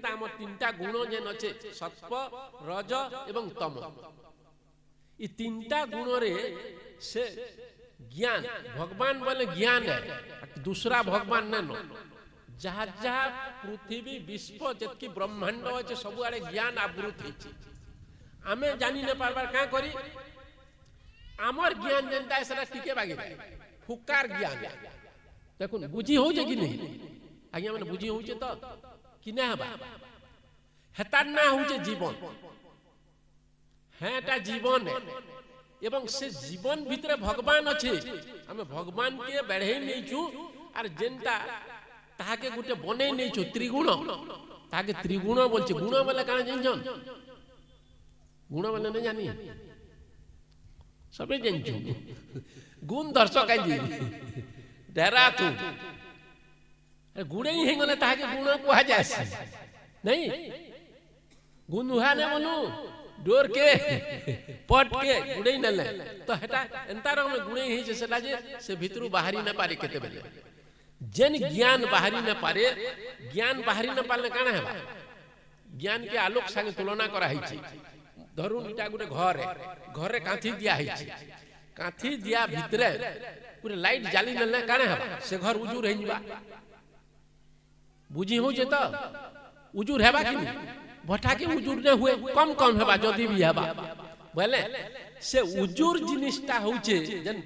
आम तीनटा गुण जेन अच्छे सत्व रज एवं तम ये तीनटा गुण रे से ज्ञान भगवान बोले ज्ञान है दूसरा भगवान न जहा जहा पृथ्वी विश्व जतकी ब्रह्मांड अच्छे सब आड़े ज्ञान आवृत होती आमे जानी न पारबार क्या करी आमर ज्ञान जेनता है सेटा टिके बागे फुकार ज्ञान देखुन बुझी हो जे कि नहीं आज्ञा माने बुझी हो तो कि ना हबा हेता ना हो जीवन हेटा जीवन है एवं से जीवन भितर भगवान अच्छे आम भगवान के बढ़े नहीं छु आर जेनता ताके गुटे बने नहीं छु त्रिगुण ताके त्रिगुण बोलछे गुण बोले काना जानछन गुण बोले नहीं जानी सबे जानछु गुण दर्शक आई डेरा तू गुणे ही गले ताके गुण कहा जाए नहीं गुण उहा ने बोलू डोर के पट के गुणे नले तो हेटा एंता रंग में गुणे ही सेटा जे से भितरु बाहरी न पारे केते बेले जेन ज्ञान बाहरी न पारे ज्ञान बाहरी न पाले काना हेबा ज्ञान के आलोक संगे तुलना करा है धरुन इटा गुटे घर रे कांथी दिया है कांथी दिया भितरे पूरे लाइट जाली नले काना हेबा से घर उजूर हे जिबा बुझी हो जे तो उजूर हेबा कि भट्टा के उजूर ने हुए कम कम हेबा जदी भी हेबा बोले से उजूर जिनिसटा होचे जन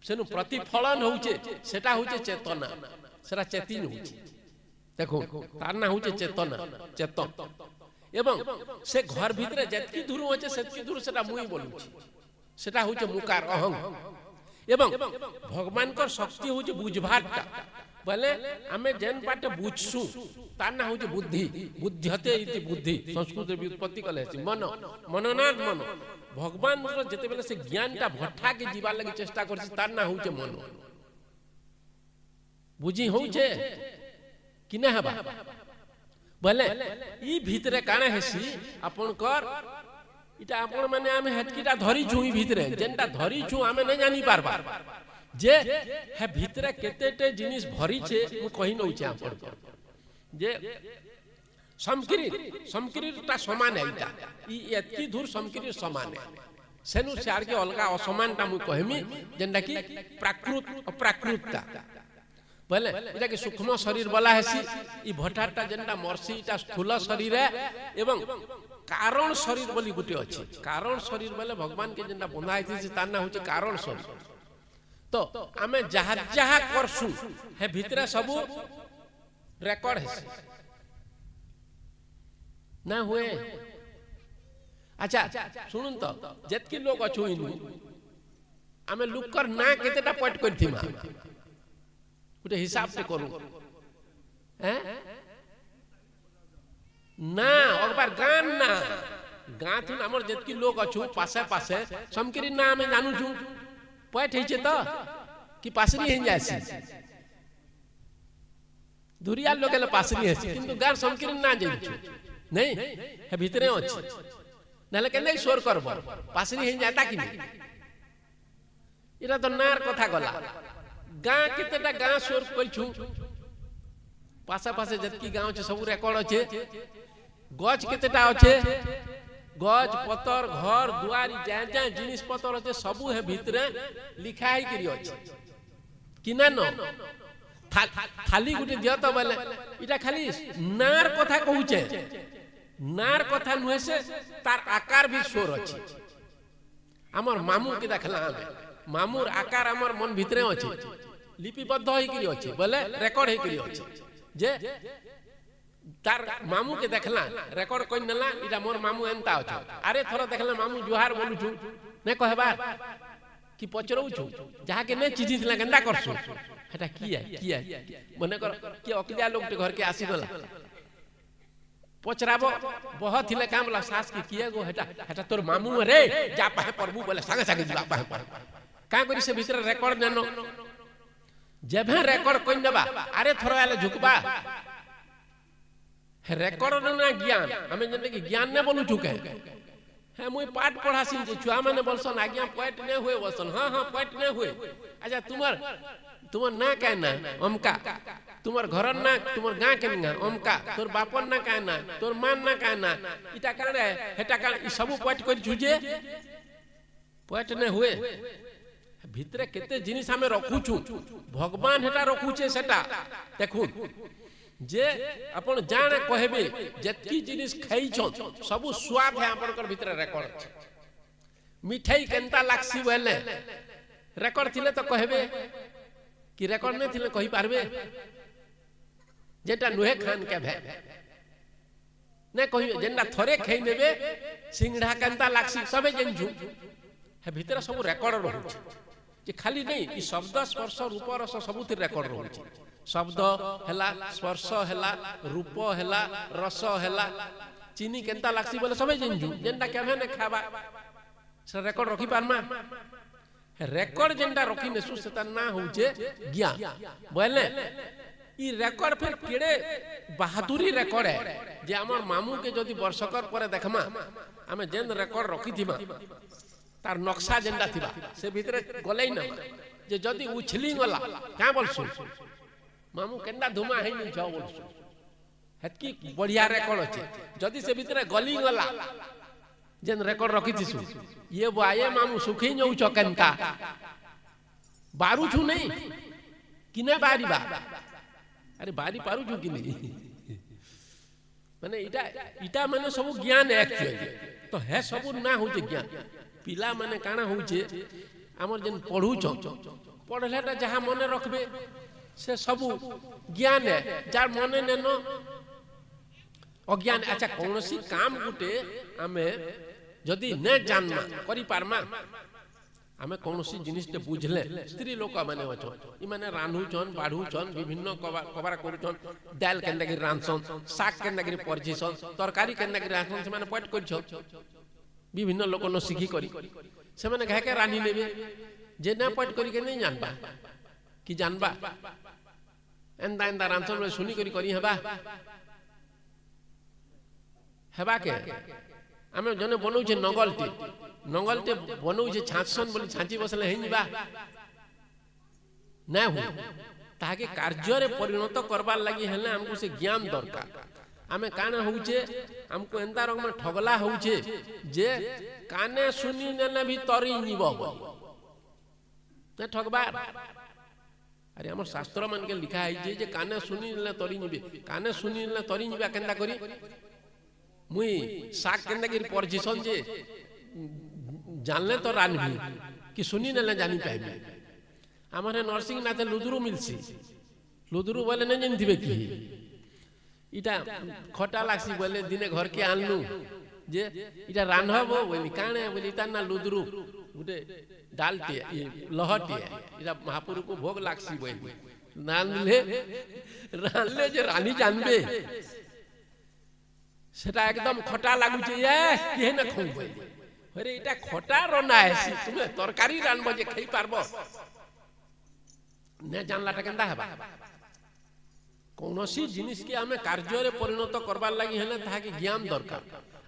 सेनु प्रतिफलन होचे सेटा होचे चेतना सेटा चेतिन होचे देखो तार ना होचे चेतना चेतन एवं से घर भितरे जतकी दूर होचे सेतकी दूर सेटा मुई बोलुची सेटा होचे मुकार अहं एवं भगवान को शक्ति होचे बुझभाटा बोले आमे जेन पाटे बुझसु तार ना होचे बुद्धि बुद्ध्यते इति बुद्धि संस्कृत रे व्युत्पत्ति कले मन मननाद मन भगवान जते बेले से ज्ञानटा भट्टा के जीवा लगी चेष्टा करछि तार ना होचे मन बुझी होचे कि ना हबा बोले ई भीतरे काना हेसी आपन कर इटा आपन माने आमे हेटकीटा धरी छु ई भीतरे जेनटा धरी छु आमे नै जानि पारबा जे हे भीतरे केतेटे जिनिस भरी छे मु कहि नउ छे आपन कर जे समकिरीटा समान है इटा ई एतकी दूर समकिरी समान है सेनु सार के अलगा असमानता मु कहमी जेंडा कि प्राकृत अप्राकृतता बोले इटा कि सूक्ष्म शरीर वाला हेसी ई भट्टाटा जेंडा मर्सी इटा स्थूल शरीर है एवं कारण शरीर बोली गुटे अछि कारण शरीर बोले भगवान के जेंडा बंधा हेछि तार ना होचे कारण शरीर तो आमे जहा जहा करसु हे भितरे सब रेकॉर्ड है ना हुए अच्छा सुनुन तो जतकी लोग अछु इनु आमे लुकर ना केतेटा पट करथिमा गुटे हिसाब से करू हैं ना और बार गान ना गाथुन हमर जतकी लोग अछु पासे पासे समकिरी ना आमे जानू छु पट हेचे तो कि पासरी हे जासी दुरिया लोगेला पासरी हेसी किंतु गार समकिरी ना जाइछु नहीं है भीतरे अछि नले के नहीं शोर करबो पासरी हे जाता कि नहीं इरा तो नार कथा गला गा केतेटा गा शोर कइछु पासा पासे जतकी गांव छ सब रेकॉर्ड अछि गज केतेटा अछि गज पतर घर दुआरी जा जा जिनिस पतर अछि सब है भीतरे लिखा है करी अछि कि ना न खाली गुटे दिया तो बोले इटा खाली नार कथा कहूचे नार कथा नुहे से तार आकार भी शोर अछि हमर मामू के देखला मामूर आकार हमर मन भितरे अछि लिपिबद्ध होई करी अछि बोले रेकॉर्ड होई करी अछि जे तार मामू के देखला रेकॉर्ड कोइ नला इटा मोर मामू एंता अछि अरे थोड़ा देखला मामू जुहार बोलु छु ने कहबा कि पचरौ छु जहा के ने चीज दिला गंदा करसु हेटा की है मने कर कि अकिया लोग घर के आसी गला पचराबो बहुत हिले काम ला सास की किए गो हेटा तोर मामू रे जा पाहे प्रभु बोले संगे संगे जा पाहे पर का करी से भीतर रेकॉर्ड नेनो जेभे रेकॉर्ड कोइ नबा अरे थोड़ा वाले झुकबा रेकॉर्ड ना ज्ञान हमें जने कि ज्ञान ने बोलू चुके है मुई पाठ पढ़ासी छुआ माने बोलसन आज्ञा पॉइंट ने हुए बोलसन हां हां पॉइंट ने हुए अच्छा तुमर तुम ना कहना अमका तुमर घर ना तुमर गाँ के ना अमका तोर बापर ना कहना तोर मान ना कहना इटा कारण है हेटा कारण ई सब पॉइंट कर जुजे पॉइंट ने हुए भितरे केते जिनिस हमें रखुछु भगवान हेटा रखुचे सेटा देखु जे अपन जाने कहबे जतकी जिनिस खाई छ सब स्वाद है अपन कर भितरे रिकॉर्ड मिठाई केनता लागसी बोले रिकॉर्ड थिले तो कहबे कि रिकॉर्ड नहीं थिले कहि पारबे जेटा नुहे खान के भे ने कहि जेंडा थरे खाई नेबे सिंगड़ा केनता लागसी सबे जेनजु हे भितरे सब रिकॉर्ड रहउछ जे खाली नहीं ई शब्द स्पर्श रूप रस सबुति रिकॉर्ड रहउछ शब्द हैला स्पर्श हैला रूप हैला रस हैला चीनी केनता लागसी बोले सबे जेनजु जेंडा केभे ने खाबा से रिकॉर्ड रखी पारमा रेकर्ड जेंडा रखी नेसु सेता ना होचे ज्ञान बोले ई रेकर्ड फिर केड़े बहादुरी रेकर्ड है जे हमर मामू के जदी वर्षकर परे देखमा हमें जेन रेकर्ड रखी थिबा तार नक्शा जेंडा थिबा से भीतर गलै ना जे जदी उछली गला का बोलसु मामू केंडा धुमा है नि जाओ बोलसु हेतकी बढ़िया रेकर्ड अछि जदी से भीतर गली गला जेन रेकर्ड रखी थिसु ये बाये मामू सुखी नौ चकंता बारू छु नहीं किने बारी बा अरे बारी पारू छु कि नहीं माने इटा इटा माने सब ज्ञान एक्चुअली तो है सब ना होचे ज्ञान पिला माने काना होचे हमर जेन पढू छ पढलेटा जहां मने रखबे से सब ज्ञान है जार मने नेनो अज्ञान अच्छा कौनसी काम गुटे हमें जदि न जानना करि पारमा हमें कौनसी जिनिस ते बुझले स्त्री लोक माने अछन इ माने रान्हु छन बाढु छन विभिन्न कबार करू छन दाल केनदागिरी रांधछन साग केनदागिरी परजिसन तरकारी केनदागिरी रांधछन से माने पट करि छन विभिन्न लोक न सिखी करी से माने घाके रानी लेबे जे ना पट करी के नहीं जानबा कि जानबा एंदा एंदा रांधछन सुनी करी हेबा हेबा के आमे जने बनौछे नंगलटे बनौछे छाछसन बोली छाची बसले हेनि बा ना हो ताके कार्य रे परिणत करबार लागि हेले हमको से ज्ञान दरकार आमे काने होउछे हमको एंदा रंग में ठगला होउछे जे काने सुनी ने भी तरी निबो ने ठगबार अरे हमर शास्त्र मन के लिखा है जे काने सुनी ने तरी निबे काने सुनी ने तरी निबा केंदा करी मुई साग केंदागिरी परजिसन जे जानले तो रानबी कि सुनी न जानी पाइबे हमरे नरसिंह नाथ लुदुरु मिलसी लुदुरु बोले न जानथिबे कि इटा खटा लागसी बोले दिने घर के आनलु जे इटा रानहबो बोली काने बोली इटा ना लुदुरु गुटे डालटे लहटे इटा महापुरु को भोग लागसी बोली रानले जे रानी जानबे सेटा एकदम खटा लागुचे ये के न खौबे अरे इटा खटा रना है तुमे तरकारी रानबो जे खाई पारबो ने जानलाटा केंदा हेबा कोनोसी जिनिस के हमें कार्य रे परिणत करबार लागि हेले ताहा के ज्ञान दरकार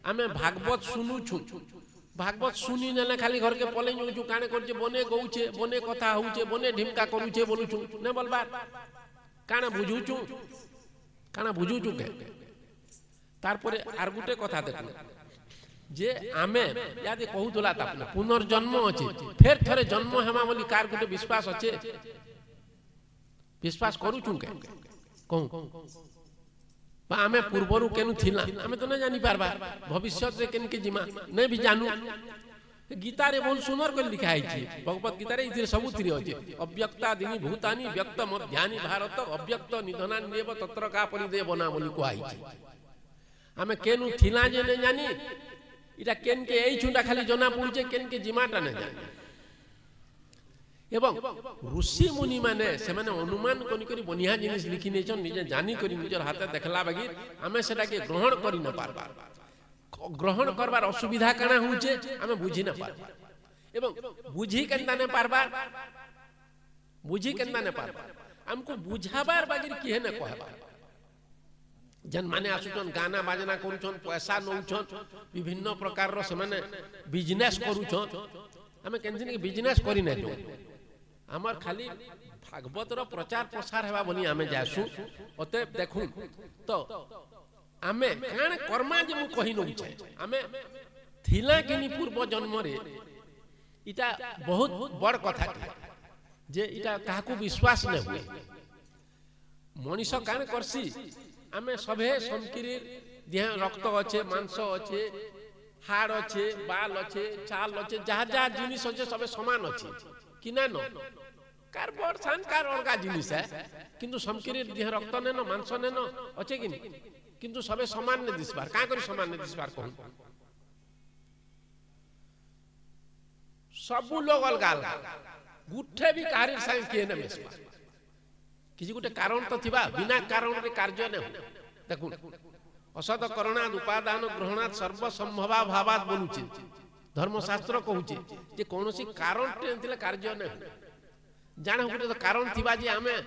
हमें भागवत सुनु छु भागवत सुनी ने खाली घर के पले छु काने करजे बने गउछे बने कथा होउछे बने ढिमका करूछे बोलुछु ने बोलबा काना बुझुछु के तारपरे आर गुटे कथा देखो जे आमे यादे कहूतला तापना पुनर्जन्म अछि फेर थरे जन्म हेमा बोली कार गुटे विश्वास अछि विश्वास करू छु के कहू बा आमे पूर्वरु केनु थिला आमे तो न जानि पारबा भविष्य रे केन के जिमा नै भी जानू गीता रे बहुत सुंदर कर लिखा है भगवत गीता रे इथिर सबु थिरि अछि अव्यक्ता दिनी भूतानि व्यक्त मध्यानि भारत अव्यक्त निधनानि देव तत्र का परिदेव बना बोली कहै छै हमें केनु थिला जे न जानी इटा केन के एई छुंडा खाली जना पुडुचे केन के जिमाटा न जानी एवं ऋषि मुनि माने से माने अनुमान करी बनिया जिनिस लिखि नै छन निजे जानी करी निजर हाथे देखला बागी हमें सेटा के ग्रहण करी न पारबा ग्रहण करबार असुविधा काना होउचे हमें बुझी न पारबा एवं बुझी केनता न पारबा हमको बुझाबार बागी की है न कहबा जन माने आसुचन गाना बाजना करूछन पैसा नौछन विभिन्न प्रकार रो से माने बिजनेस करूछन हमें केनसिन के बिजनेस करी नै जो हमर खाली भागवतर प्रचार प्रसार हेबा बोली आमे जासु ओते देखु तो आमे काण कर्मा जे मु कहि नउ छै आमे थिला किनी पूर्व जन्म रे इटा बहुत बड़ कथा जे इटा काहाकू विश्वास न हुए मनीष काण करसी आमे सभे समकिरी देह रक्त अच्छे मांस अच्छे हाड़ अच्छे बाल अच्छे चाल अच्छे जहाँ जहाँ जिनिस अच्छे सब समान अच्छे कि ना न कार बड़ सान कार अलगा जिनिस है किंतु समकिरी देह रक्त नेन मांस नेन अच्छे कि किंतु सबे समान ने दिसबार का करी समान ने दिसबार कहूं सब लोग अलगा अलगा गुठे भी कार्य साइंस के न मिसबा किसी गुटे कारण तो थिबा बिना कारण रे कार्य न देखु असत करणाद उपादान ग्रहणाद सर्व संभवा भावात बोलुचे धर्मशास्त्र कहूचे जे कोनोसी कारण ते कार्य न जान गुटे तो कारण थिबा जे हमें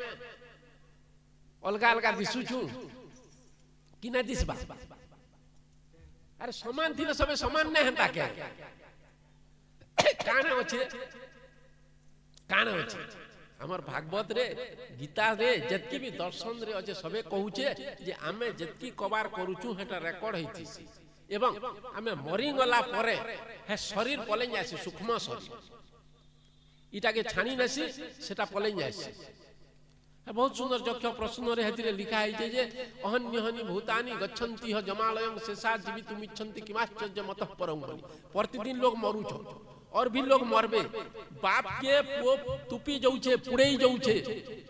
अलगा अलगा दिसुछु कि ना दिसबा अरे समान थिले सबे समान ने हंता के काण अच्छे हमर भागवत रे गीता रे जतकी भी दर्शन रे अच्छे सबे कहूचे जे आमे जतकी कबार करूछु हेटा रेकॉर्ड हेतिसी एवं आमे मरी गला परे हे शरीर पले जासी सूक्ष्म शरीर इटा के छानी नसी सेटा पले जासी बहुत सुंदर जक्ष प्रश्न रे हेतिरे लिखा है जे अहन्यहनि भूतानि गच्छन्ति ह जमालयं शेषा जीवितुमिच्छन्ति किमाश्चर्य मतः परं बनि प्रतिदिन लोग मरुछ और भी लोग मरबे बाप के पुओ तुपी जाउछे पुड़ेई जाउछे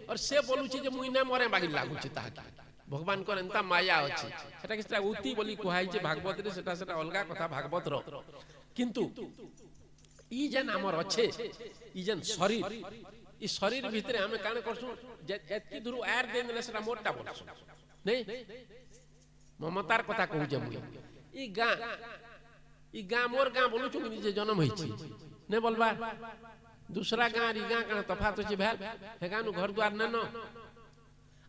और से बोलुछे जे मुई ना मरे बागी लागुछे ताहा भगवान को एंता माया अछि सेटा कि सेटा उति बोली कुहाई जे भागवत रे सेटा अलगा कथा भागवत रो किंतु ई जन हमर अच्छे ई जन शरीर ई शरीर भीतर हमें कान करसु एतकी दूर आर दे देले सेटा मोटा बोलसु नहीं ममतार कथा कहू जे मुई ई गा मोर गा बोलु छु जे जन्म होई छी ने बोलबा दूसरा गा री गा का तफात अछि भेल हे गानु घर द्वार न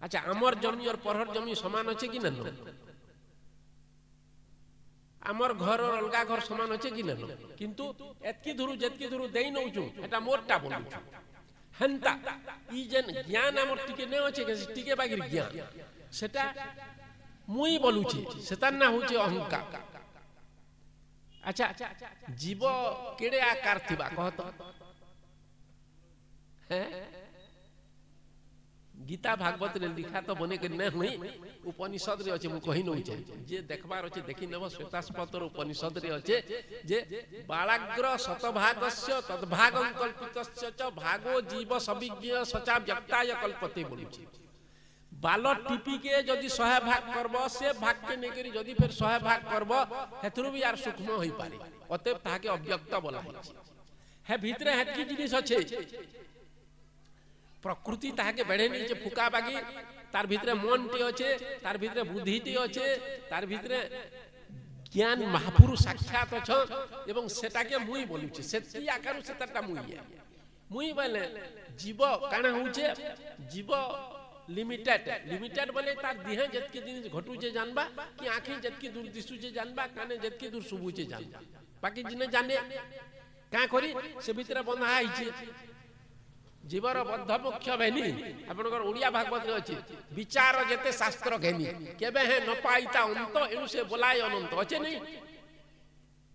अच्छा हमर जमी और परहर जमी समान अछि कि न हमर घर और अलगा घर समान अछि कि न किंतु एतकी दूर जतकी दूर देई नउ छु एटा मोरटा बोलु छु हंता ई जन ज्ञान हमर टिके न अछि के टिके बागिर ज्ञान सेटा मुई बोलु छी सेता ना होचे अहंकार अच्छा जीव केड़े आकार थिबा कहत है गीता भागवत रे लिखा तो बने के न हुई उपनिषद रे अछि मु कहि नउ छै जे देखबार अछि देखि नेब श्वेतास्पतर उपनिषद रे अछि जे बालाग्र शतभागस्य तद्भागं कल्पितस्य च भागो जीव सविज्ञ सचा व्यक्ताय कल्पते बोलु छै बाल टिपी के जदि 100 भाग करब से भाग के नेकरी जदि फिर 100 भाग करब हेतरु भी यार सूक्ष्म होई पारे अतएव ताके अव्यक्त बोला है भीतरे हेतकी जिनिस अछि प्रकृति ताके बेढे नी जे फुका बागी तार भीतरे मन टी अछि तार भीतरे बुद्धि टी अछि तार भीतरे ज्ञान महापुरुष साक्षात अछ एवं सेटा के मुई बोलु छी सेती आकारू सेटा मुई बोले जीव काना होचे जीव लिमिटेड बोले तार देह जतके जिनिस घटू जे जानबा कि आंखी जतके दूर दिसु जे जानबा काने जतके दूर सुबु जे जानबा बाकी जिने जाने का करी से भीतर बंधा आइ छी जीवर बद्ध मुख्य बेनी आपनकर ओडिया भागवत रे अछि विचार जते शास्त्र घेनी केबे है न पाइता अंत एनु से बोलाय अनंत अछि नहीं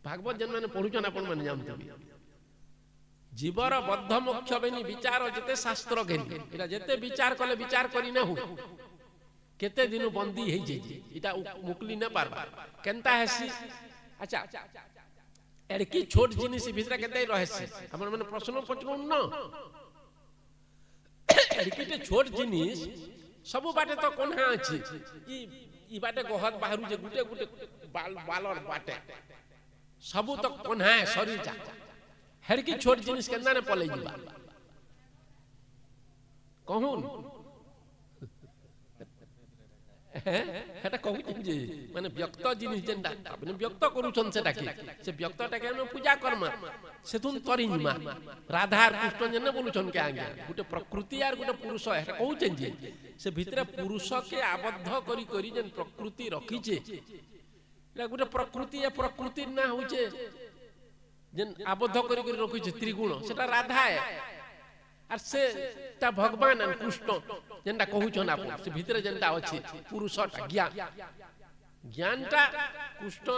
भागवत जन माने पढुछन आपन माने जानते जीवर बद्ध मुख्य बेनी विचार जते शास्त्र घेनी एटा जते विचार कले विचार करी न हो केते दिन बंदी हे जे एटा मुकली न पारबा केनता हेसी अच्छा एड़की छोट जिनिस भीतर केते रहस्य आपन माने प्रश्न पचनु न एड़कीटे छोट जिनिस सब बाटे तो कोन्हा अछि ई बाटे गहत बाहरु जे गुटे गुटे बालर बाटे सब तो कोन्हा शरीर जा हेड़की छोट जिनिस केना ने पले जीवा कहून हेटा कहू जे माने व्यक्त जिनिस जेंडा आपने व्यक्त करूछन सेटा के से व्यक्तटा के हम पूजा कर्मा सेथुन तरिमा राधा और कृष्ण जने बोलुछन के आगे गुटे प्रकृति और गुटे पुरुष हेटा कहूछन जे से भीतर पुरुष के आबद्ध करी करी जन प्रकृति रखी छे एटा गुटे प्रकृति या प्रकृति ना होचे जन आबद्ध करी करी रखी छे त्रिगुण सेटा राधा है আর সে তা ভগবান আর কৃষ্ণ যেটা কহুছন আপন সে ভিতরে যেটা আছে পুরুষটা জ্ঞান জ্ঞানটা কৃষ্ণ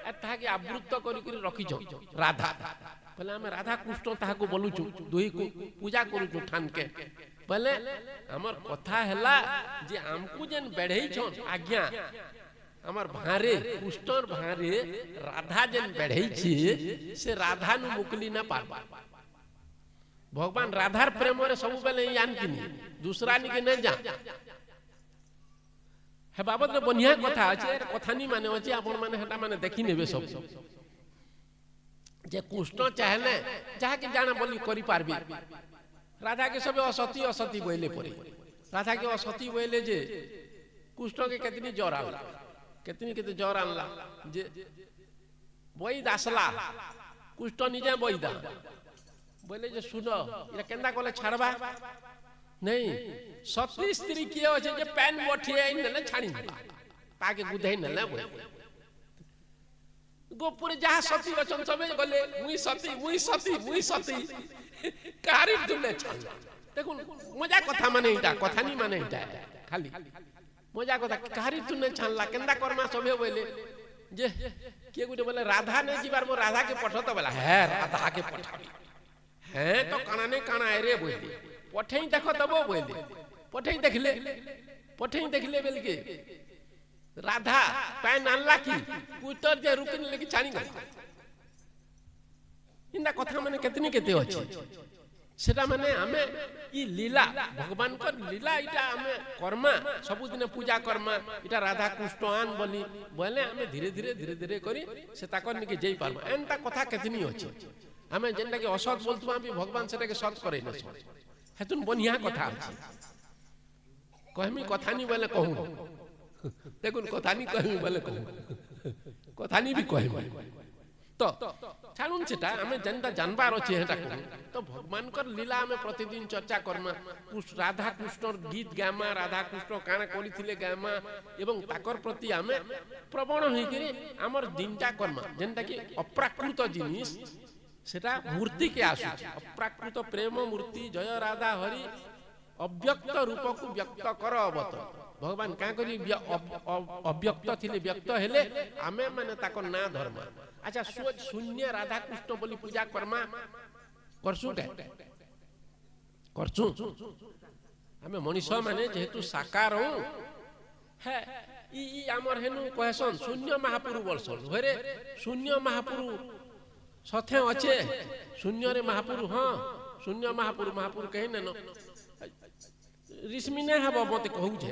আর তাহাকে আবৃত করি রখিছ রাধা বলে আমি রাধা কৃষ্ণ তাহাকে বলুছু দুই পূজা করুছু ঠানকে বলে আমার কথা হেলা যে আমকু যেন বেড়েইছন আজ্ঞা আমার ভাঁরে কৃষ্ণর ভাঁরে রাধা যেন বেড়েইছে সে রাধা নু মুকলি না পারবা ভগবান রাধার প্রেমরে ସବୁବେଳେ জানকিনি दूसरा নিকে না যা হে বাবদরে বনিয়া কথা আছে এর কথা নি মানে আছে আপন মানে হেটা মানে দেখি নেবে সব যে কৃষ্ণ চাহলে যাহাকে জানা বলি করি পারবি রাধাকে সবে অসতী অসতী বইলে পড়ে রাধাকে অসতী বইলে যে কৃষ্ণকে কেতনি জ্বর আনলা কেতে জ্বর আনলা যে বৈদ আসলা কৃষ্ণ নিজে বৈদা বলে যে শুনো এটা কেন্দা কলে ছাড়বা নেই সতী স্ত্রী কি আছে যে প্যান বঠিয়ে নেলে ছাড়ি দেবা তাকে গুধাই নেলে বলে গোপুরে যাহা সতী অছন সবে গলে মুই সতী কারি দুলে ছাড় দেখুন মজা কথা মানে এটা কথা নি মানে এটা খালি মজা কথা কারি দুলে ছাড়লা কেন্দা কর্মা সবে বলে যে কে গুটে বলে রাধা নে যাবার মো রাধা কে পঠত বলা হ্যাঁ রাধা কে পঠাবি হ্যাঁ তো কানা নে কানা রে বইলে পঠেই দেখো তব বইলে পঠেই দেখলে বেলকে রাধা প্যান আনলা কি পুতর যে রুকিন লেকি ছানি গলা ইন্দা কথা মানে কেতনি কেতে আছে সেটা মানে আমি ই লীলা ভগবান কর লীলা এটা আমি কর্মা সবুদিনে পূজা কর্মা এটা রাধা কৃষ্ণ আন বলি বলে আমি ধীরে ধীরে করি সে তাকর নিকে যাই পারবা এনটা কথা কেতনি আছে আমি যেটাকে অসৎ বলতো আমি ভগবান সেটাকে সৎ করে না হেতুন বনিয়া কথা আছে কহমি কথা নি বলে কহু দেখুন কথা নি কহমি বলে কহু কথা নি বি কহমি তো ছাড়ুন সেটা আমি যেটা জানবার আছে হেটা কহু তো ভগবান কর লীলা আমি প্রতিদিন চর্চা করমা রাধা কৃষ্ণর গীত গামা রাধা কৃষ্ণ কানা করিছিলে গামা এবং তাকর প্রতি আমি প্রবণ হইকি আমার দিনটা করমা যেটা কি অপ্রাকৃত জিনিস সেটা মূর্তিকে আসুছে অপ্রাকৃত প্রেম মূর্তি জয় রাধা হরি অব্যক্ত রূপকু ব্যক্ত কর অবত ভগবান কাঁ করি অব্যক্ত থিলে ব্যক্ত হেলে আমি মানে তাক না ধর্মা আচ্ছা শূন্য রাধা কৃষ্ণ বলি পূজা কর্মা করছু কে করছু আমি মনীষ মানে যেহেতু সাকার হ্যাঁ ই আমার হেনু কহেসন শূন্য মহাপুরু বলসন হরে শূন্য মহাপুরু সথে আছে শূন্যরে মহাপুরু হ্যাঁ শূন্য মহাপুরু কহি নেন ঋষ্মি না হব মতে কহুছে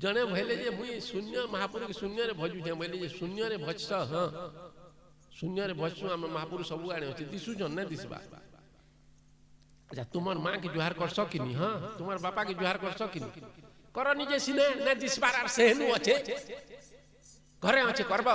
জনে ভইলে যে মুই শূন্য মহাপুরু শূন্যরে ভজুছে বলে যে শূন্যরে ভজস হ্যাঁ শূন্যরে ভজসু আমি মহাপুরু সবু আনে আছে দিশুছন না দিসবা আচ্ছা তোমার মা কে জুহার করছ কিনি হ্যাঁ তোমার বাপা কে জুহার করছ কিনি কর নিজে সিনে না দিসবার আর সেহনু আছে ঘরে আছে করব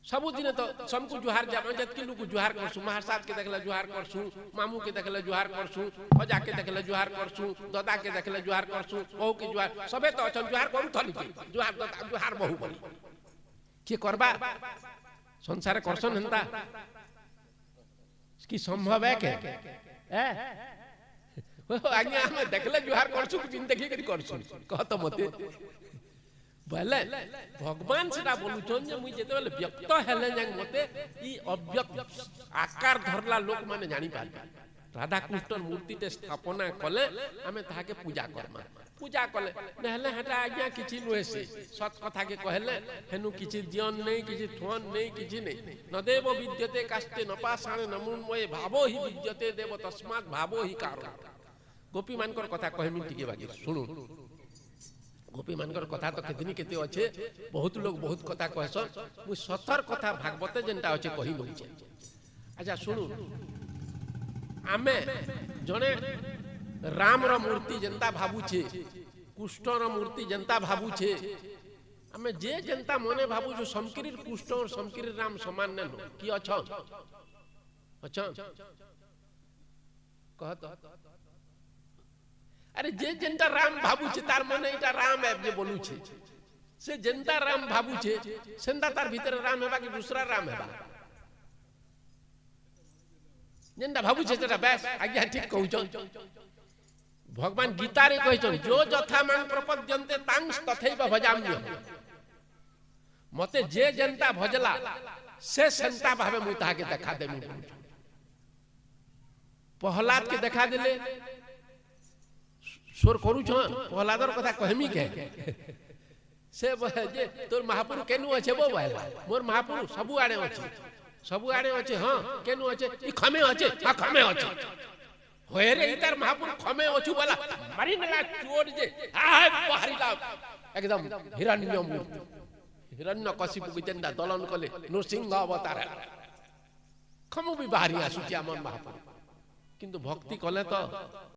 सबुदिने तो सबको जुहार जाबे जतके लोग जुहार करसु महासाद के देखला जुहार करसु मामू के देखला जुहार करसु फजा के देखला जुहार करसु दादा के देखला जुहार करसु बहु के जुहार सबे तो अचन जुहार करू थली जुहार दादा जुहार बहु बोली के करबा संसार करसन हंता की संभव है के आगे हम देखले जुहार करसु जिंदगी के करसु कहत मते বলে ভগবান সেটা বলুছন যে মুই যেতে বলে ব্যক্ত হেলে যাক মতে ই অব্যক্ত আকার ধরলা লোক মানে জানি পারবে রাধা কৃষ্ণর মূর্তিতে স্থাপনা কলে আমি তাহাকে পূজা করমা পূজা কলে নহলে হেটা আজ্ঞা কিছু নুহেছে সৎ কথাকে কহেলে হেনু কিছু দিয়ন নেই কিছু থন নেই কিছু নেই নদেব বিদ্যতে কাষ্টে নপাষাণে নমুন্ময়ে ভাবো হি বিদ্যতে দেব তস্মাৎ ভাবো হি কারণ গোপী মানকর কথা কহেমি টিকে বাকি শুনুন गोपी मानकर कथा तो केतनी केते अच्छे बहुत लोग बहुत कथा कहसन मु सतर कथा भागवत जेनटा अच्छे कहि नउचे अच्छा सुनु आमे जने राम रो मूर्ति जनता भाबुछे कृष्ण रो मूर्ति जनता भाबुछे आमे जे जनता मने भाबुछु समकिरीर कृष्ण और समकिरीर राम समान न की अच्छा अच्छा कहत अरे जे जनता राम भाबुछे तार मने इटा राम है जे बोलुछे से जनता राम भाबुछे सेंदा तार भीतर राम हेबा कि दूसरा राम हेबा जेनटा भाबुछे सेटा बेस आज्ञा ठीक कहउछन भगवान गीता रे कहछन जो जथा मां प्रपद्यन्ते तां तथैव भजाम्य मते जे जनता भजला से संता भावे मु ताके देखा देमु प्रहलाद के देखा देले स्वर करू छ प्रहलादर कथा कहमी के से जे तोर महापुरु केनु अछि बो बाला मोर महापुरु सबु आड़े अछि हां केनु अछि ई खमे अछि आ खमे अछि होय रे इतार महापुरु खमे अछि बोला मारी नला चोर जे आ बाहरीला एकदम हिरण्य कशिपु के जेंदा दलन कले नृसिंह अवतार खमु भी बाहरी आसुची हमर महापुरु किंतु भक्ति कले तो